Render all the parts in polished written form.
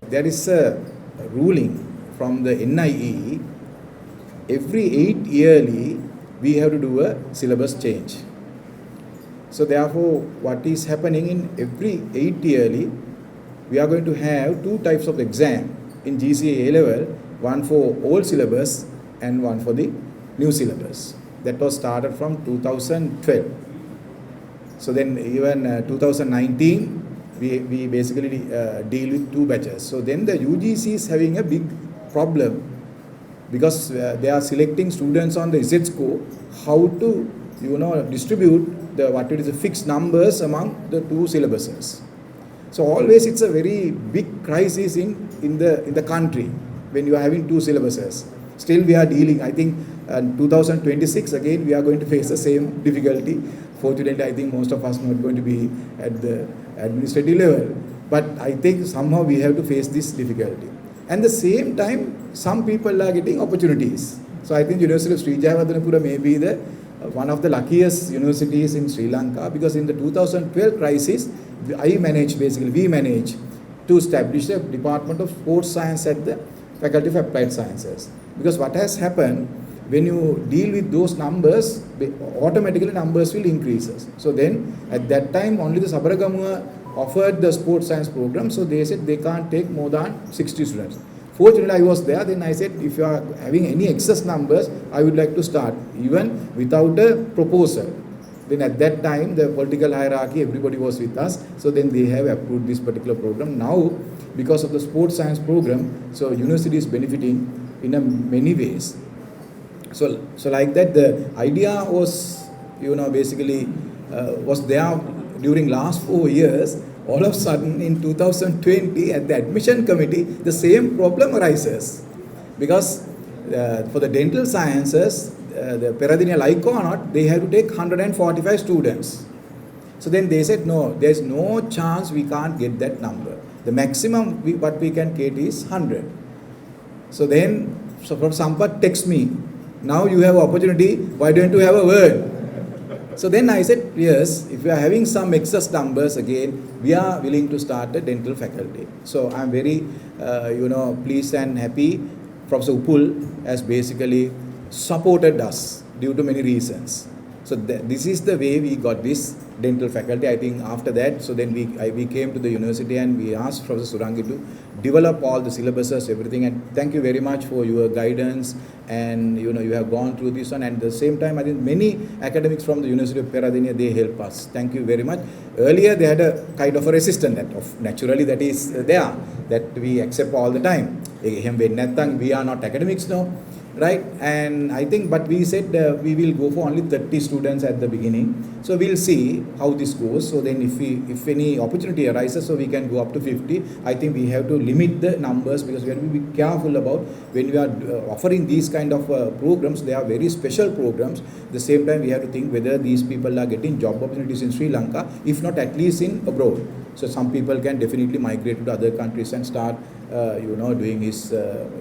There is a ruling from the NIE. Every 8 yearly, we have to do a syllabus change. So therefore, what is happening in every 8 yearly, we are going to have two types of exam in GCA A level, one for old syllabus and one for the new syllabus. That was started from 2012. So then even 2019, we basically deal with two batches. So then the UGC is having a big problem because they are selecting students on the Z score, how to distribute the fixed numbers among the two syllabuses. So always it's a very big crisis in the country when you are having two syllabuses. Still we are dealing, I think 2026 again we are going to face the same difficulty. Fortunately, I think most of us not going to be at the administrative level, but I think somehow we have to face this difficulty. And the same time, some people are getting opportunities. So I think University of Sri Jayawardenepura may be the one of the luckiest universities in Sri Lanka, because in the 2012 crisis, we managed to establish a Department of Sports Science at the Faculty of Applied Sciences. Because what has happened, when you deal with those numbers, automatically numbers will increase. So then at that time only the Sabaragamuwa offered the sports science program, so they said they can't take more than 60 students. Fortunately I was there, then I said if you are having any excess numbers, I would like to start even without a proposal. Then at that time the political hierarchy, everybody was with us, so then they have approved this particular program. Now because of the sports science program, so university is benefiting in a many ways. So like that, the idea was, basically was there during last 4 years. All of a sudden in 2020 at the admission committee, the same problem arises. Because for the dental sciences, the Peradeniya like or not, they have to take 145 students. So then they said, no, there's no chance we can't get that number. The maximum what we can get is 100. So Prof. Sampath texts me, now you have opportunity, why don't you have a word? So then I said, yes, if we are having some excess numbers again, we are willing to start a dental faculty. So I'm very, pleased and happy. Professor Upul has basically supported us due to many reasons. So this is the way we got this dental faculty. I think after that, so then we came to the university and we asked Professor Surangi to develop all the syllabuses, everything. And thank you very much for your guidance. And you have gone through this one. And at the same time, I think many academics from the University of Peradeniya, they help us. Thank you very much. Earlier, they had a kind of a resistance naturally that is there, that we accept all the time. We are not academics now. Right, and I think, but we said we will go for only 30 students at the beginning. So we'll see how this goes. So then if any opportunity arises, so we can go up to 50. I think we have to limit the numbers, because we have to be careful about when we are offering these kind of programs. They are very special programs. At the same time, we have to think whether these people are getting job opportunities in Sri Lanka, if not at least in abroad. So some people can definitely migrate to other countries and start, doing his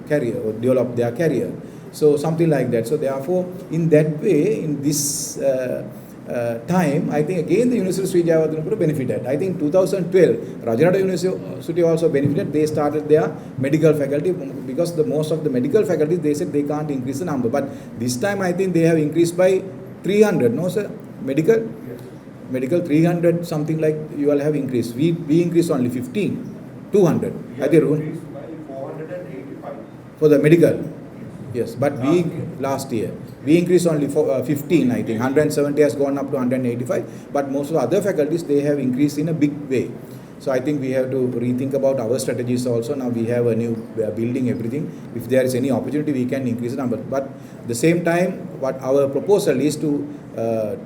career or develop their career. So something like that. So therefore, in that way, in this time, I think again the University of Sri Jayawardenepura benefited. I think 2012, Rajarata University also benefited. They started their medical faculty, because most of the medical faculties, they said they can't increase the number. But this time I think they have increased by 300, no sir? Medical? Yes. Medical 300, something like you all have increased. We increased only 15, 200. I think increased by 485. For the medical. Yes, but last year we increased only for 15, I think 170 has gone up to 185, but most of the other faculties, they have increased in a big way. So I think we have to rethink about our strategies also. Now we have a new building, everything. If there is any opportunity, we can increase the number. But at the same time, what our proposal is to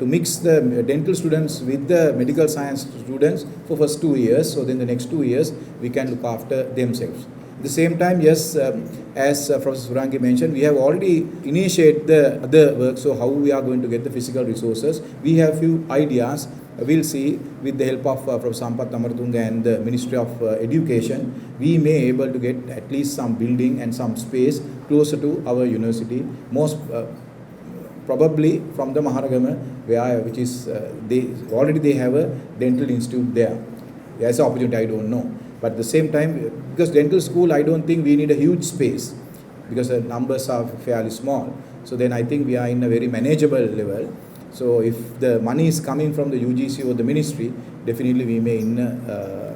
mix the dental students with the medical science students for first 2 years. So then the next 2 years, we can look after themselves. At the same time, yes, as Professor Surangi mentioned, we have already initiated the other work. So how we are going to get the physical resources, we have few ideas. We'll see with the help of Professor Sampath Amaratunga and the Ministry of Education, we may able to get at least some building and some space closer to our university. Most probably from the Maharagama, which is they have a dental institute there. there's an opportunity, I don't know. But at the same time, because dental school, I don't think we need a huge space because the numbers are fairly small. So then I think we are in a very manageable level. So if the money is coming from the UGC or the ministry, definitely we may in a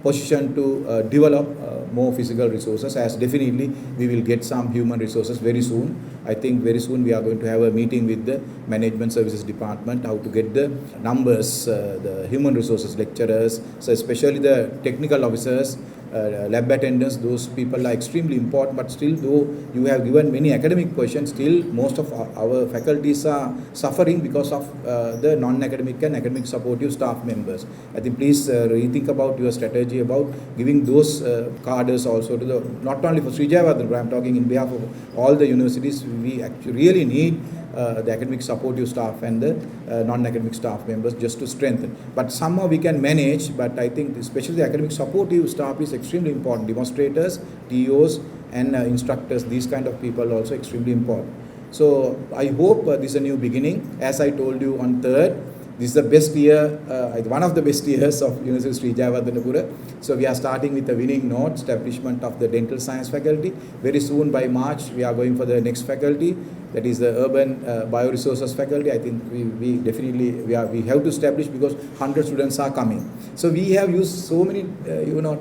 position to develop more physical resources, as definitely we will get some human resources very soon. I think very soon we are going to have a meeting with the management services department, how to get the numbers, the human resources lecturers, so especially the technical officers, lab attendants, those people are extremely important. But still, though you have given many academic questions, still most of our faculties are suffering because of the non-academic and academic supportive staff members. I think please rethink about your strategy about giving those cadres also to the, not only for Sri Jayawardena, but I'm talking in behalf of all the universities. We actually really need the academic supportive staff and the non-academic staff members just to strengthen. But somehow we can manage, but I think especially the academic supportive staff is extremely important. Demonstrators, TOs and instructors, these kind of people are also extremely important. So I hope this is a new beginning. As I told you on 3rd, this is the best year, one of the best years of University of Sri Jayawardena. So we are starting with a winning note, establishment of the dental science faculty. Very soon by March, we are going for the next faculty, that is the urban bioresources faculty. I think we definitely, we have to establish because 100 students are coming. So we have used so many,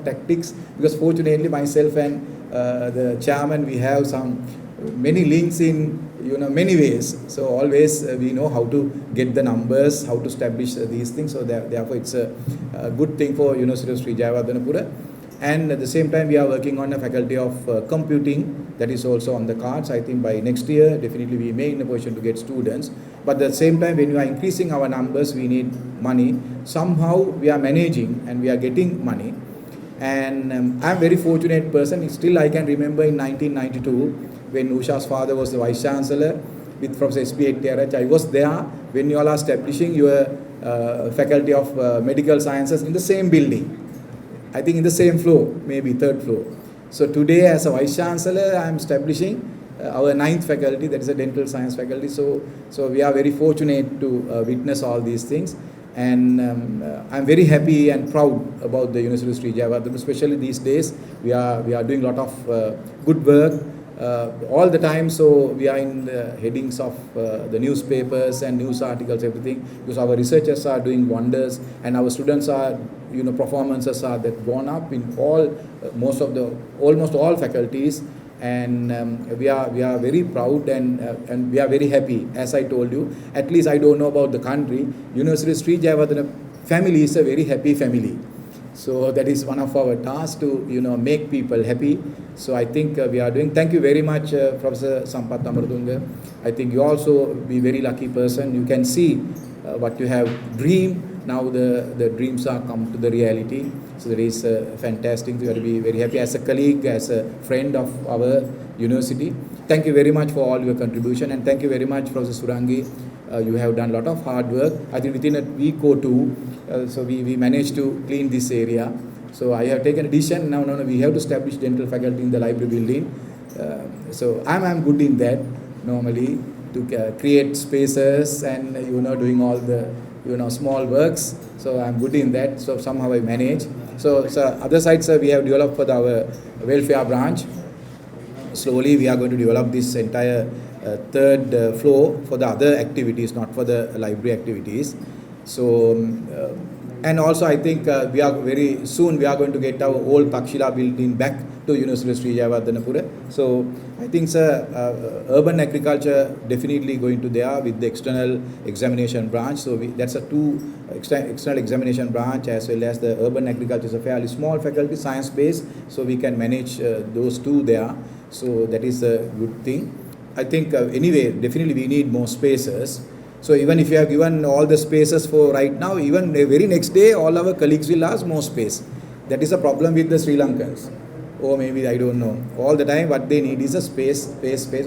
tactics, because fortunately myself and the chairman, we have some many links in many ways. So always we know how to get the numbers, how to establish these things. So therefore it's a good thing for University of Sri Jayawardena. And at the same time we are working on a faculty of computing, that is also on the cards. I think by next year definitely we may in a position to get students. But at the same time, when we are increasing our numbers, we need money. Somehow we are managing and we are getting money. And I'm a very fortunate person. Still I can remember in 1992 when Usha's father was the Vice Chancellor with Professor S.P. Hettiarach. I was there when you all are establishing your Faculty of Medical Sciences in the same building. I think in the same floor, maybe 3rd floor. So today as a Vice Chancellor, I am establishing our 9th faculty, that is a dental science faculty. So we are very fortunate to witness all these things. And I'm very happy and proud about the University of Sri Jayawardena, especially these days. We are doing a lot of good work all the time. So we are in the headings of the newspapers and news articles, everything, because our researchers are doing wonders and our students are, performances are that gone up in almost all faculties. And we are very proud and we are very happy. As I told you, at least I don't know about the country, University of Sri Jayawardena family is a very happy family. So that is one of our tasks to make people happy. So I think we are doing. Thank you very much, Professor Sampath Amaratunga. I think you also be very lucky person. You can see what you have dreamed. Now the dreams are come to the reality. So that is fantastic. We are to be very happy as a colleague, as a friend of our university. Thank you very much for all your contribution, and thank you very much, Professor Surangi. You have done a lot of hard work. I think within a week or two, so we managed to clean this area. So I have taken a decision. Now we have to establish dental faculty in the library building. So I'm good in that normally, to create spaces and doing all the small works. So I'm good in that. So somehow I manage. So other sides we have developed for our welfare branch. Slowly we are going to develop this entire 3rd floor for the other activities, not for the library activities. So and also I think we are very soon we are going to get our old Takshila building back to University of Sri Jayawardena. So I think urban agriculture definitely going to there with the external examination branch. So that's a 2 external examination branch, as well as the urban agriculture is a fairly small faculty, science based. So we can manage those 2 there. So that is a good thing. I think anyway, definitely we need more spaces. So even if you have given all the spaces for right now, even the very next day, all our colleagues will ask more space. That is a problem with the Sri Lankans. Or maybe, I don't know. All the time what they need is a space.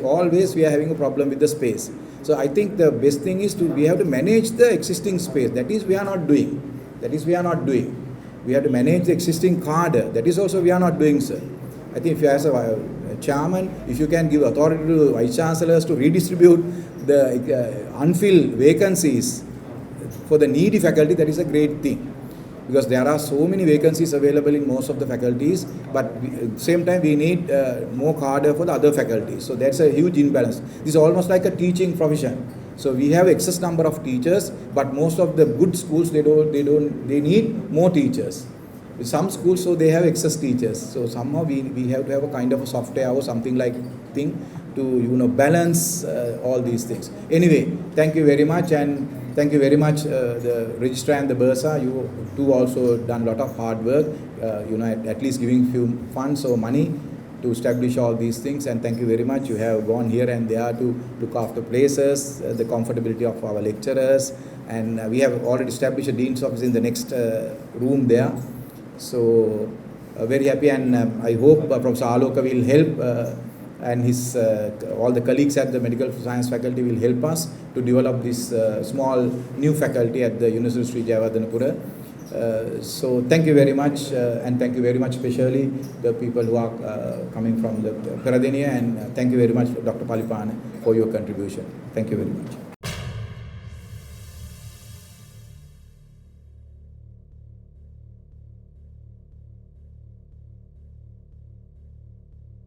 Always we are having a problem with the space. So I think the best thing is we have to manage the existing space. That is we are not doing. We have to manage the existing cadre. That is also we are not doing, sir. I think if you as a chairman, if you can give authority to vice chancellors to redistribute the unfilled vacancies for the needy faculty, that is a great thing. because there are so many vacancies available in most of the faculties, but same time we need more cadre for the other faculties. So that's a huge imbalance. This is almost like a teaching profession. So we have excess number of teachers, but most of the good schools they need more teachers. With some schools, so they have excess teachers. So somehow we have to have a kind of a software or something like thing to balance all these things. Anyway, thank you very much, and thank you very much the registrar and the Bursa. You too also done a lot of hard work. At least giving few funds or money to establish all these things, and thank you very much. You have gone here and there to look after places, the comfortability of our lecturers, and we have already established a dean's office in the next room there. So very happy, and I hope Professor Aloka will help and his all the colleagues at the medical science faculty will help us to develop this small new faculty at the University of Sri Jayawardhanapura. So thank you very much, and thank you very much especially the people who are coming from the Peradeniya, and thank you very much Dr. Palipane for your contribution. Thank you very much.